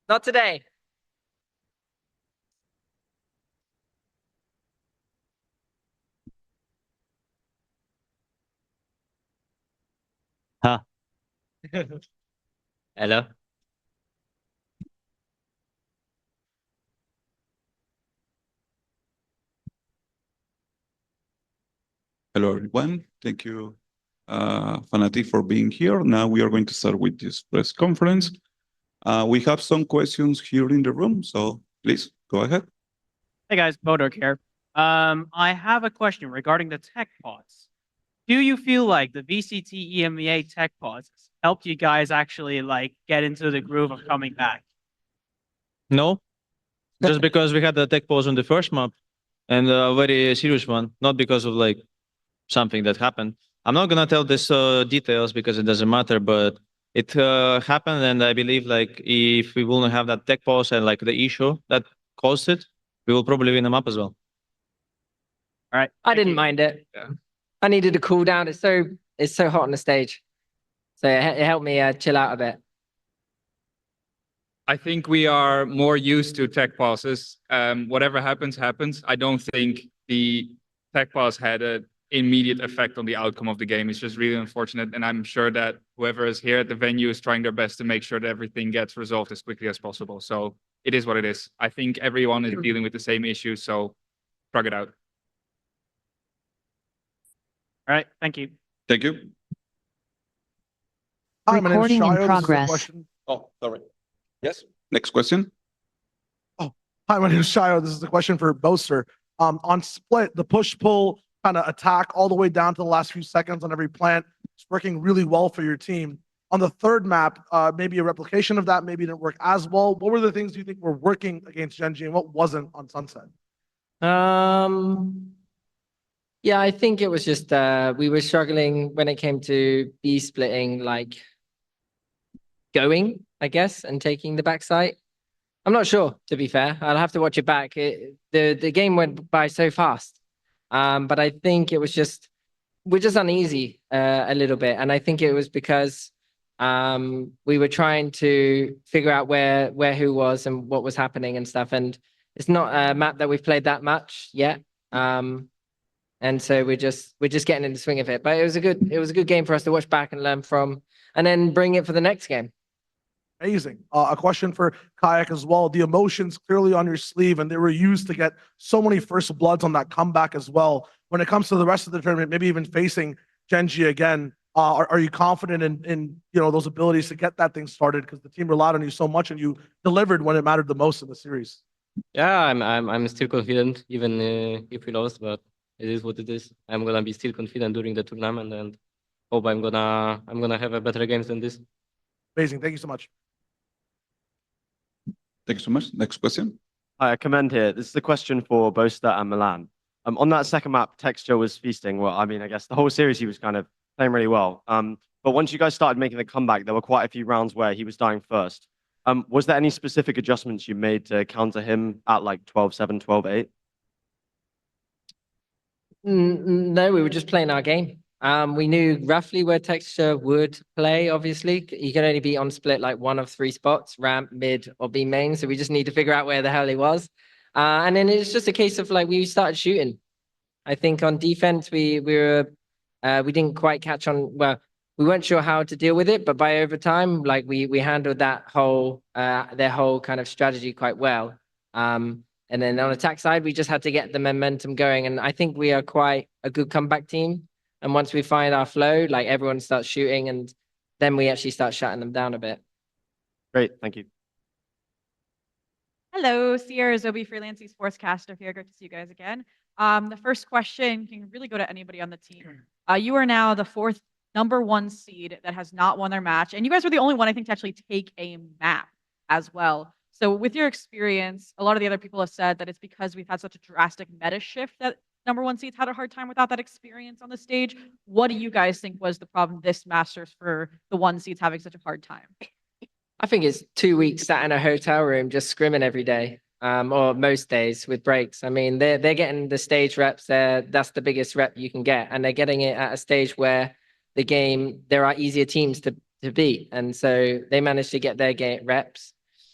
Not today. Huh. Hello. Hello, everyone. Thank you, FNATIC, for being here. Now we are going to start with this press conference. We have some questions here in the room, so please go ahead. Hey guys, Boster here. I have a question regarding the tech pods. Do you feel like the VCT EMEA tech pods helped you guys actually like get into the groove of coming back? No, just because we had the tech pause on the first map and a very serious one, not because of like something that happened. I'm not gonna tell this details because it doesn't matter, but it happened, and I believe like if we wouldn't have that tech pause and like the issue that caused it, we will probably win the map as well. All right. I didn't mind it. Yeah. I needed to cool down. It's so hot on the stage. So it helped me chill out a bit. I think we are more used to tech pauses. Whatever happens, happens. I don't think the tech pause had an immediate effect on the outcome of the game. It's just really unfortunate. And I'm sure that whoever is here at the venue is trying their best to make sure that everything gets resolved as quickly as possible. So it is what it is. I think everyone is dealing with the same issue. So shrug it out. All right. Thank you. Thank you. Hi, my name is Recording in Shayo. This is a progress. question- Oh, sorry. Yes. Next question. Hi, my name is Shayo. This is a question for Boster. On split, the push-pull kind of attack all the way down to the last few seconds on every plant. It's working really well for your team. On the third map, maybe a replication of that, maybe it didn't work as well. What were the things you think were working against Gen.G and what wasn't on Sunset? Yeah, I think it was just we were struggling when it came to B splitting, like going, I guess, and taking the backside. I'm not sure, to be fair. I'll have to watch it back. The game went by so fast. But I think it was just we're just uneasy a little bit. And I think it was because we were trying to figure out where who was and what was happening and stuff. And it's not a map that we've played that much yet. And so we're just getting in the swing of it. But it was a good game for us to watch back and learn from, and then bring it for the next game. Amazing. A question for Kayak as well. The emotions clearly on your sleeve, and they were used to get so many first bloods on that comeback as well. When it comes to the rest of the tournament, maybe even facing Gen.G again, are you confident in those abilities to get that thing started? Because the team relied on you so much, and you delivered when it mattered the most in the series. Yeah, I'm still confident, even if we lost, but it is what it is. I'm gonna be still confident during the tournament, and hope I'm gonna have a better games than this. Amazing. Thank you so much. Thank you so much. Next question. Hi, I commend here. This is a question for Boster and Milan. On that second map, Texture was feasting. Well, I mean, I guess the whole series he was kind of playing really well. But once you guys started making the comeback, there were quite a few rounds where he was dying first. Was there any specific adjustments you made to counter him at like 12-7, 12-8? No, we were just playing our game. We knew roughly where Texture would play, obviously. He can only be on split like one of three spots, ramp, mid, or B main. So we just need to figure out where the hell he was. And then it's just a case of like we started shooting. I think on defense, we didn't quite catch on. Well, we weren't sure how to deal with it, but by overtime, like we handled that whole their whole kind of strategy quite well. And then on attack side, we just had to get the momentum going. And I think we are quite a good comeback team. And once we find our flow, like everyone starts shooting, and then we actually start shutting them down a bit. Great, thank you. Hello, Sierra Zobi, freelance esportscaster here. Great to see you guys again. The first question can really go to anybody on the team. You are now the fourth #1 seed that has not won their match, and you guys are the only one I think to actually take a map as well. So with your experience, a lot of the other people have said that it's because we've had such a drastic meta shift that #1 seeds had a hard time without that experience on the stage. What do you guys think was the problem this Masters for the 1 seeds having such a hard time? I think it's 2 weeks sat in a hotel room just scrimming every day, or most days with breaks. I mean, they're getting the stage reps there. That's the biggest rep you can get, and they're getting it at a stage where the game there are easier teams to beat, and so they managed to get their game reps.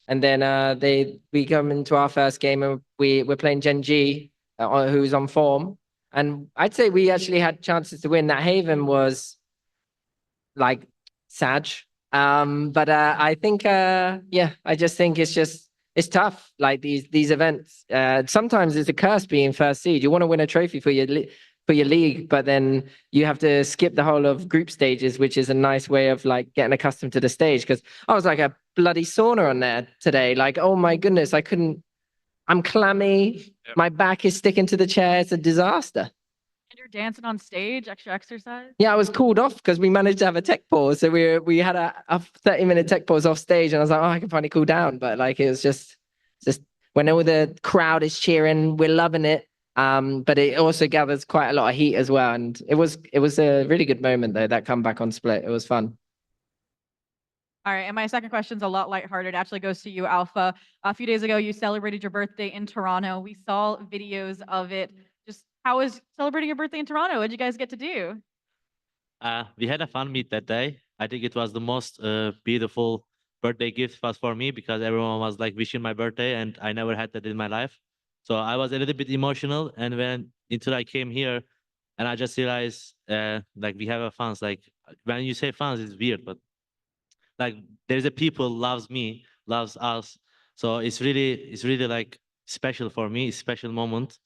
And then we come into our first game and we're playing Gen.G, who's on form. And I'd say we actually had chances to win. That Haven was like sad. But I think yeah, I just think it's tough. Like these events. Sometimes it's a curse being first seed. You want to win a trophy for your league, but then you have to skip the whole of group stages, which is a nice way of like getting accustomed to the stage. Because I was like a bloody sauna on there today. Like, oh my goodness, I couldn't. I'm clammy. Yep. My back is sticking to the chair. It's a disaster. And you're dancing on stage, extra exercise. Yeah, I was called off because we managed to have a tech pause. So we had a 30-minute tech pause off stage, and I was like, oh, I can finally cool down. But like it was just when all the crowd is cheering, we're loving it. But it also gathers quite a lot of heat as well. And it was a really good moment though, that comeback on Split. It was fun. All right, and my second question is a lot lighthearted. It actually goes to you, Alpha. A few days ago, you celebrated your birthday in Toronto. We saw videos of it. Just how was celebrating your birthday in Toronto? What did you guys get to do? We had a fun meet that day. I think it was the most beautiful birthday gift was for me because everyone was like wishing my birthday and I never had that in my life. So I was a little bit emotional. And until I came here and I just realized like we have a fans, like when you say fans, it's weird, but like there's a people loves me, loves us. So it's really like special for me, special moment.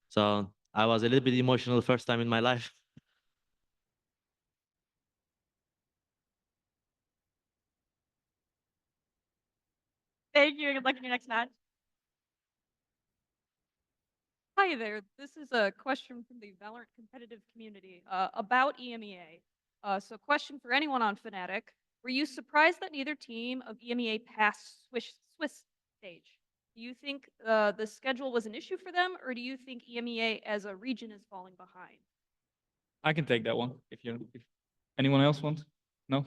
So I was a little bit emotional first time in my life. Thank you. Good luck in your next match. Hi there. This is a question from the Valorant competitive community about EMEA. So, question for anyone on FNATIC: were you surprised that neither team of EMEA passed Swiss stage? Do you think the schedule was an issue for them, or do you think EMEA as a region is falling behind? I can take that one if anyone else wants. No.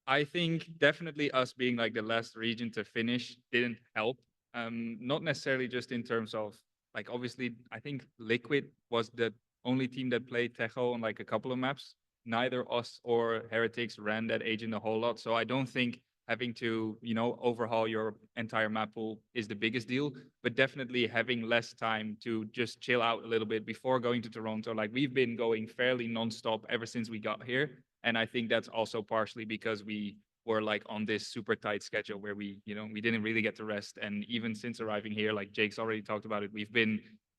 I think definitely us being like the last region to finish didn't help. Not necessarily just in terms of like obviously I think Liquid was the only team that played Tejo on like a couple of maps. Neither us or Heretics ran that agent a whole lot, so I don't think having to overhaul your entire map pool is the biggest deal, but definitely having less time to just chill out a little bit before going to Toronto. Like we've been going fairly nonstop ever since we got here, and I think that's also partially because we were like on this super tight schedule where we didn't really get to rest. And even since arriving here, like Jake's already talked about it,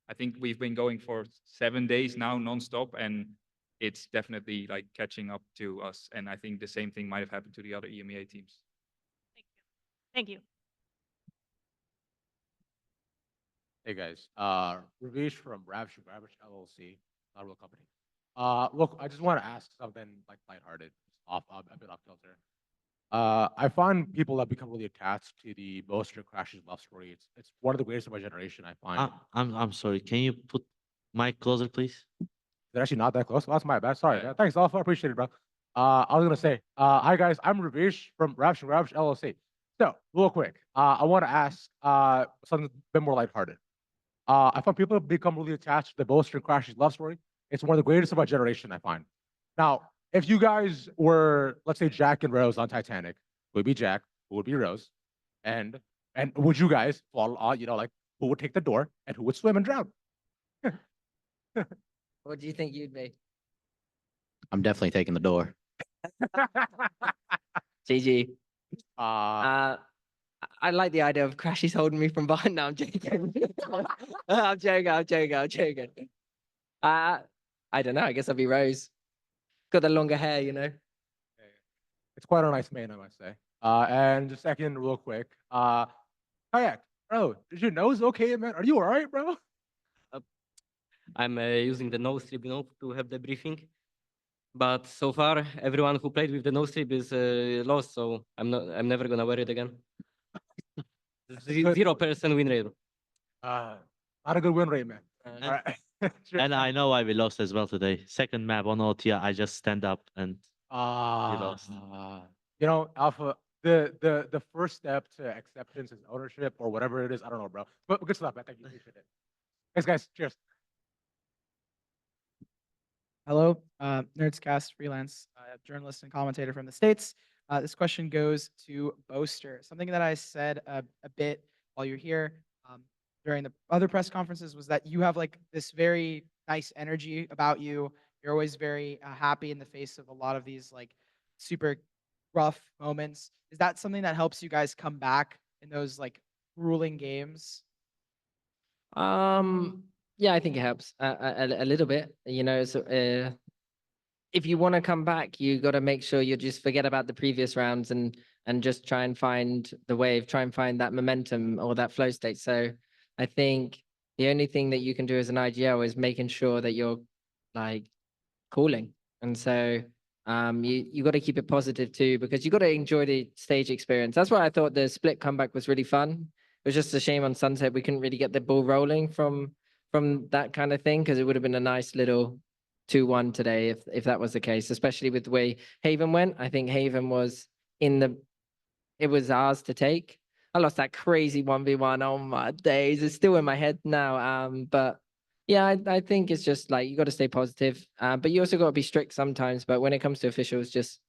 I think we've been going for 7 days now nonstop, and it's definitely like catching up to us. And I think the same thing might have happened to the other EMEA teams. Thank you. Hey guys, Ravish from Ravish LLC, not a real company. Look, I just want to ask something like lighthearted, a bit off kilter. I find people that become really attached to the Boster crashes love story. It's one of the greatest of my generation. I find. I'm sorry. Can you put mic closer, please? They're actually not that close. That's my bad. Sorry. Yeah. Man. Thanks, Alpha. I appreciate it, bro. I was gonna say, hi guys, I'm Ravish from Ravish LLC. So, real quick, I want to ask something a bit more lighthearted. I find people become really attached to the Boaster crashes love story. It's one of the greatest of our generation, I find. Now, if you guys were, let's say, Jack and Rose on Titanic, who would be Jack, who would be Rose, and would you guys fall, like who would take the door and who would swim and drown? What do you think you'd be? I'm definitely taking the door. GG. I like the idea of Crashy's holding me from behind. No, I'm joking. I'm joking. I don't know. I guess I'll be Rose. Got the longer hair, It's quite a nice mane, I must say. And just second, real quick, Kayak, bro, is your nose okay, man? Are you all right, bro? I'm using the nose strip, to have the briefing. But so far, everyone who played with the nose strip is lost, so I'm never gonna wear it again. 0% win rate. Not a good win rate, man. All right. And I know why we lost as well today. Second map on OTR, I just stand up and we lost. Alpha, the first step to acceptance is ownership or whatever it is. I don't know, bro. But good stuff, man. Thank you. Appreciate it. Thanks, guys. Cheers. Hello, Nerdscast freelance journalist and commentator from the States. This question goes to Boaster. Something that I said a bit while you're here during the other press conferences was that you have like this very nice energy about you. You're always very happy in the face of a lot of these like super rough moments. Is that something that helps you guys come back in those like grueling games? Yeah, I think it helps a little bit. You know, so if you want to come back, you got to make sure you just forget about the previous rounds and just try and find the wave, try and find that momentum or that flow state. So I think the only thing that you can do as an IGL is making sure that you're like cooling. And so you got to keep it positive too, because you got to enjoy the stage experience. That's why I thought the split comeback was really fun. It was just a shame on Sunset we couldn't really get the ball rolling from that kind of thing, because it would have been a nice little 2-1 today if that was the case, especially with the way Haven went. I think Haven was it was ours to take. I lost that crazy 1v1. Oh my days. It's still in my head now. But yeah, I think it's just like you got to stay positive. But you also got to be strict sometimes. But when it comes to officials, just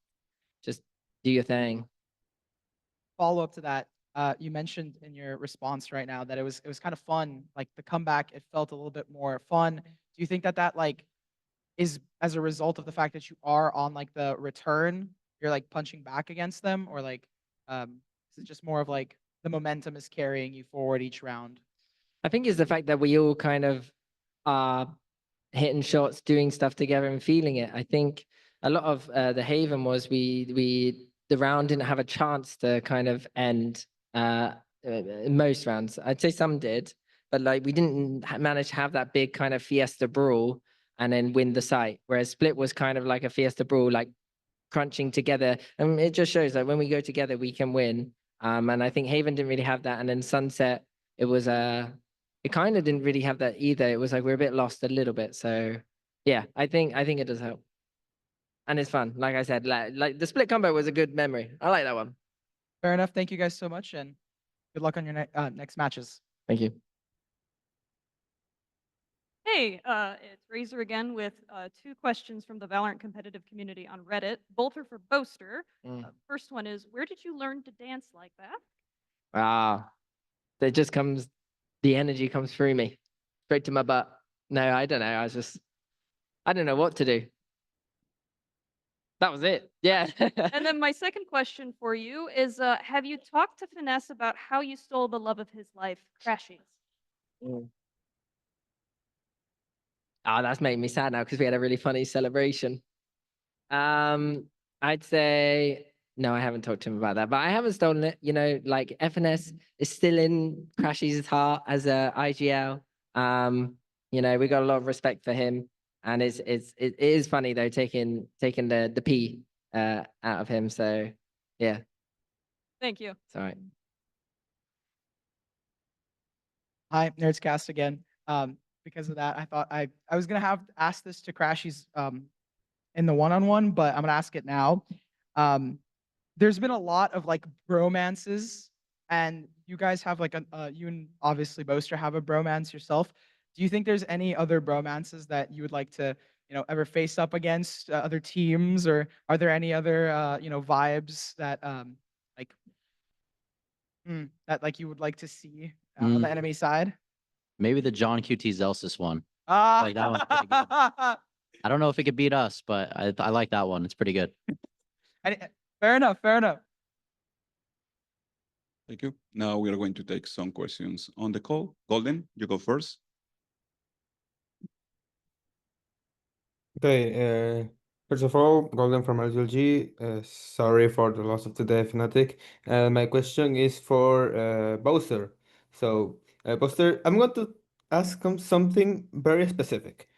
do your thing. Follow up to that. You mentioned in your response right now that it was kind of fun, like the comeback. It felt a little bit more fun. Do you think that like is as a result of the fact that you are on like the return, you're like punching back against them, or like is it just more of like the momentum is carrying you forward each round? I think it's the fact that we all kind of are hitting shots, doing stuff together and feeling it. I think a lot of the Haven was the round didn't have a chance to kind of end most rounds. I'd say some did, but like we didn't manage to have that big kind of fiesta brawl and then win the site. Whereas Split was kind of like a fiesta brawl, like crunching together. And it just shows that when we go together, we can win. And I think Haven didn't really have that. And then Sunset, it was it kind of didn't really have that either. It was like we're a bit lost a little bit. So yeah, I think it does help. And it's fun. Like I said, like the split combo was a good memory. I like that one. Fair enough. Thank you guys so much, and good luck on your next matches. Thank you. Hey, it's Razer again with 2 questions from the Valorant competitive community on Reddit. Both are for Boaster. First one is, where did you learn to dance like that? It just comes, the energy comes through me, straight to my butt. No, I don't know. I don't know what to do. That was it. Yeah. And then my second question for you is, have you talked to Finesse about how you stole the love of his life, Crashies? That's making me sad now because we had a really funny celebration. I'd say no, I haven't talked to him about that, but I haven't stolen it. You know, like FNS is still in Crashy's heart as a IGL. You know, we got a lot of respect for him, and it is funny though taking the P out of him. So yeah. Thank you. It's all right. Hi, Nerdscast again. Because of that, I thought I was gonna have asked this to Crashies in the one-on-one, but I'm gonna ask it now. There's been a lot of like bromances, and you guys have like you and obviously Boaster have a bromance yourself. Do you think there's any other bromances that you would like to, you know, ever face up against other teams, or are there any other you know, vibes that that like you would like to see on the enemy side? Maybe the John QT Zelsis one. Ah, Like that one's pretty good. I don't know if it could beat us, but I like that one. It's pretty good. Fair enough. Fair enough. Thank you. Now we are going to take some questions on the call. Golden, you go first. Okay, first of all, Golden from LGLG. Sorry for the loss of today, FNATIC. My question is for Boster. So, Boster, I'm going to ask him something very specific.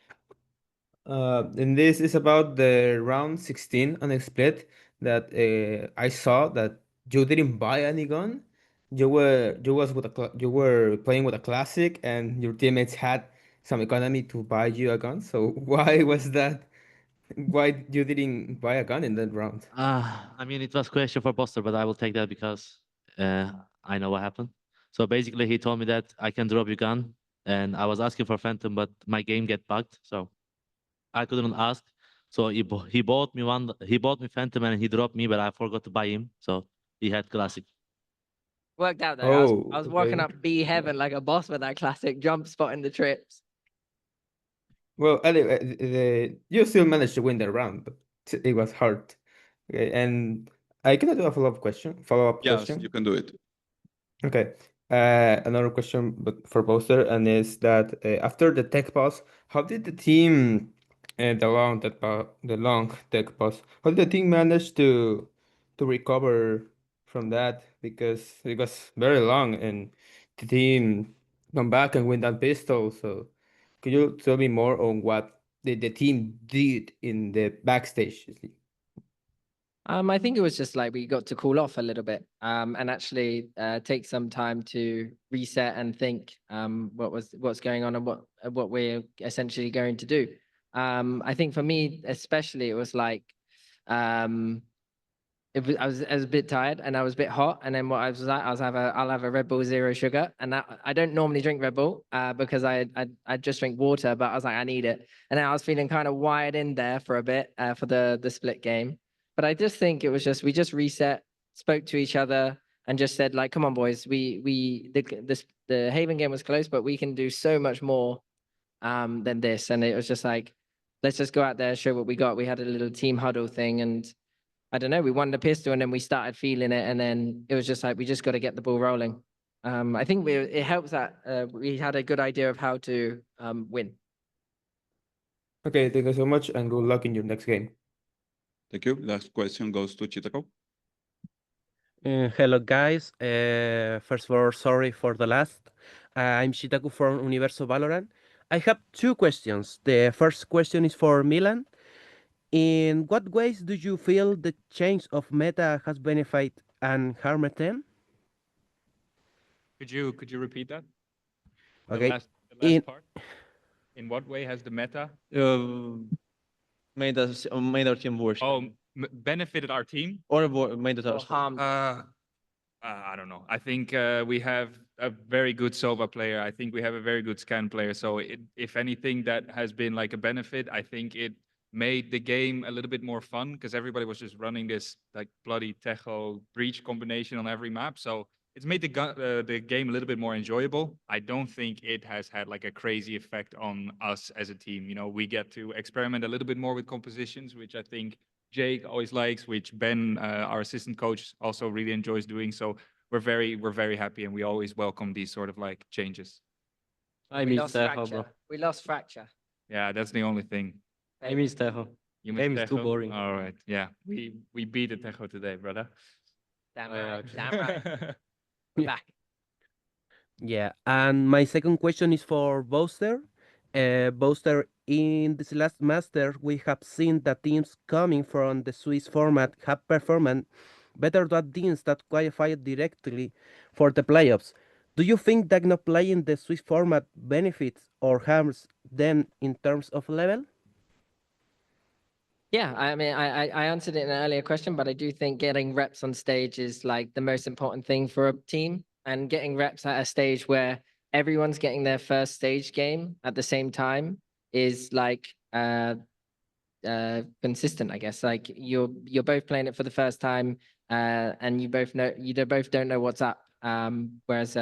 And this is about the round 16 on a split that I saw that you didn't buy any gun. You were playing with a classic, and your teammates had some economy to buy you a gun. So why was that? Why you didn't buy a gun in that round? I mean, it was question for Boster, but I will take that because I know what happened. So basically, he told me that I can drop your gun, and I was asking for Phantom, but my game get bugged, so I couldn't ask. So he bought me he bought me Phantom and he dropped me, but I forgot to buy him. So he had Classic. Worked out though. Oh, I was walking okay. up B heaven like a boss with that classic jump spot in the trips. Well, anyway, you still managed to win the round, but it was hard. Okay, and I can do a follow-up question. Yes, you can do it. Okay. Another question, but for Boster, and is that after the tech pause, how did the team, the long tech pause, how did the team manage to recover from that? Because it was very long, and the team come back and win that pistol. So, could you tell me more on what the team did in the backstage? I think it was just like we got to cool off a little bit, and actually take some time to reset and think what's going on and what we're essentially going to do. I think for me especially, it was like I was a bit tired and I was a bit hot, and then what I was like, I'll have a Red Bull zero sugar, and that, I don't normally drink Red Bull because I just drink water, but I was like I need it, and then I was feeling kind of wired in there for a bit for the split game. But I just think it was just we just reset, spoke to each other, and just said like, come on, boys, the Haven game was close, but we can do so much more than this. And it was just like, let's just go out there, show what we got. We had a little team huddle thing, and I don't know, we won the pistol, and then we started feeling it, and then it was just like we just got to get the ball rolling. I think it helps that we had a good idea of how to win. Okay, thank you so much, and good luck in your next game. Thank you. Last question goes to Chitako. Hello guys, first of all, sorry for the last. I'm Shitaku from Universo Valorant. I have two questions. The first question is for Milan. In what ways do you feel the change of meta has benefited and harmed them? Could you repeat that? Okay. The last part. In what way has the meta Made our team worse. benefited our team? Or made us harmed? I don't know. I think we have a very good Sova player. I think we have a very good Scan player. So if anything that has been like a benefit, I think it made the game a little bit more fun because everybody was just running this like bloody Tejo breach combination on every map. So it's made the game a little bit more enjoyable. I don't think it has had like a crazy effect on us as a team. You know, we get to experiment a little bit more with compositions, which I think Jake always likes, which Ben, our assistant coach, also really enjoys doing. So we're very happy, and we always welcome these sort of like changes. I We miss lost Tejo, fracture. bro. We lost fracture. Yeah, that's the only thing. I miss Tejo. You miss Game is too Tejo? boring. All right. Yeah, we beat the Tejo today, brother. Damn Yeah, right. actually. Damn right. We're back. Yeah, and my second question is for Boster. Boster, in this last master, we have seen that teams coming from the Swiss format have performed better than teams that qualified directly for the playoffs. Do you think that not playing the Swiss format benefits or harms them in terms of level? Yeah, I mean, I answered it in an earlier question, but I do think getting reps on stage is like the most important thing for a team, and getting reps at a stage where everyone's getting their first stage game at the same time is like consistent, I guess. Like you're both playing it for the first time, and you both don't know what's up. Whereas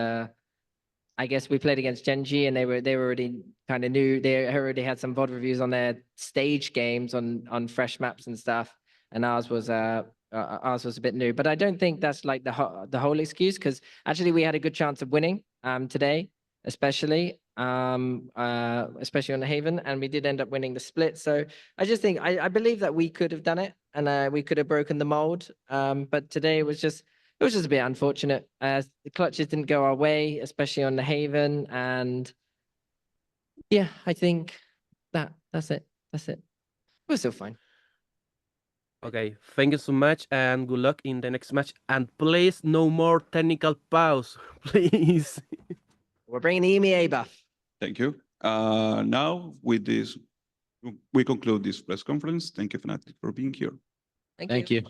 I guess we played against Gen.G and they were already kind of new. They already had some VOD reviews on their stage games on fresh maps and stuff, and ours was a bit new. But I don't think that's like the whole excuse, because actually we had a good chance of winning today, especially on the Haven, and we did end up winning the split. So I just think I believe that we could have done it, and we could have broken the mold. But today it was just a bit unfortunate. The clutches didn't go our way, especially on the Haven, and yeah, I think that's it. We're still fine. Okay, thank you so much and good luck in the next match. And please, no more technical pause, please. We're bringing the EMEA buff. Thank you. Now with this, we conclude this press conference. Thank you, FNATIC, for being here. Thank you.